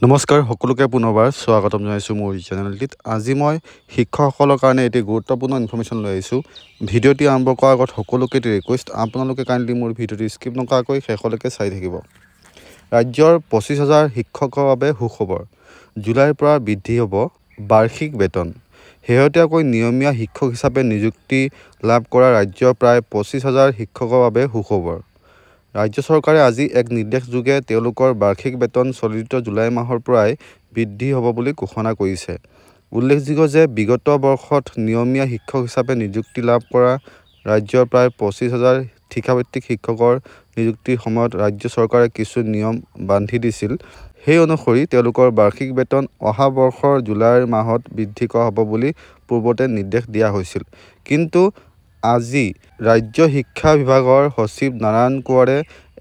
নমস্কাৰ সকলোকে পুনৰবাৰ স্বাগতম জনাইছোঁ মোৰ চেনেলটিত। আজি মই শিক্ষকসকলৰ কাৰণে এটি গুৰুত্বপূৰ্ণ ইনফৰমেশ্যন লৈ আহিছোঁ। ভিডিঅ'টি আৰম্ভ কৰাৰ আগত সকলোকে এটি ৰিকুৱেষ্ট, আপোনালোকে কাইণ্ডলি মোৰ ভিডিঅ'টি স্কিপ নকৰাকৈ শেষলৈকে চাই থাকিব। ৰাজ্যৰ 25,000 শিক্ষকৰ বাবে সুখবৰ। জুলাইৰ পৰা বৃদ্ধি হ'ব বাৰ্ষিক বেতন। শেহতীয়াকৈ নিয়মীয়া শিক্ষক হিচাপে নিযুক্তি লাভ কৰা ৰাজ্যৰ প্ৰায় 25,000 শিক্ষকৰ বাবে সুখবৰ। ৰাজ্য চৰকাৰে আজি এক নিৰ্দেশযোগে তেওঁলোকৰ বাৰ্ষিক বেতন চলিত জুলাই মাহৰ পৰাই বৃদ্ধি হ'ব বুলি ঘোষণা কৰিছে। উল্লেখযোগ্য যে বিগত বৰ্ষত নিয়মীয়া শিক্ষক হিচাপে নিযুক্তি লাভ কৰা ৰাজ্যৰ প্ৰায় 25,000 ঠিকাভিত্তিক শিক্ষকৰ নিযুক্তিৰ সময়ত ৰাজ্য চৰকাৰে কিছু নিয়ম বান্ধি দিছিল। সেই অনুসৰি তেওঁলোকৰ বাৰ্ষিক বেতন অহা বৰ্ষৰ জুলাই মাহত বৃদ্ধি কৰা হ'ব বুলি পূৰ্বতে নিৰ্দেশ দিয়া হৈছিল। কিন্তু আজি ৰাজ্য শিক্ষা বিভাগৰ সচিব নাৰায়ণ কোঁৱৰে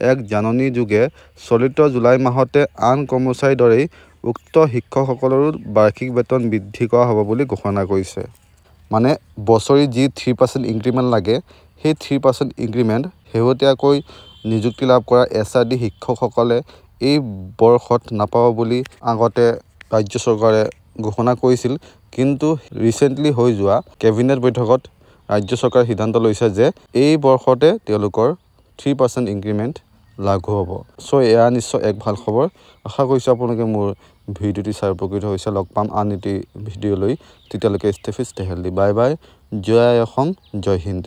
এক জাননী যোগে চলিত জুলাই মাহতে আন কৰ্মচাৰীৰ দৰেই উক্ত শিক্ষকসকলৰো বাৰ্ষিক বেতন বৃদ্ধি কৰা হ'ব বুলি ঘোষণা কৰিছে। মানে বছৰি যি 3% ইনক্ৰিমেণ্ট লাগে, সেই 3% ইনক্ৰিমেণ্ট শেহতীয়াকৈ নিযুক্তি লাভ কৰা SRD শিক্ষকসকলে এই বৰ্ষত নাপাব বুলি আগতে ৰাজ্য চৰকাৰে ঘোষণা কৰিছিল। কিন্তু ৰিচেণ্টলি হৈ যোৱা কেবিনেট বৈঠকত ৰাজ্য চৰকাৰে সিদ্ধান্ত লৈছে যে এই বৰ্ষতে তেওঁলোকৰ 3% ইনক্ৰিমেণ্ট লাগু হ'ব। চ' এয়া নিশ্চয় এক ভাল খবৰ। আশা কৰিছোঁ আপোনালোকে মোৰ ভিডিঅ'টি চাই উপকৃত হৈছে। লগ পাম আন এটি ভিডিঅ' লৈ। তেতিয়ালৈকে stay fit, stay healthy. Bye bye. জয় অসম, জয় হিন্দ।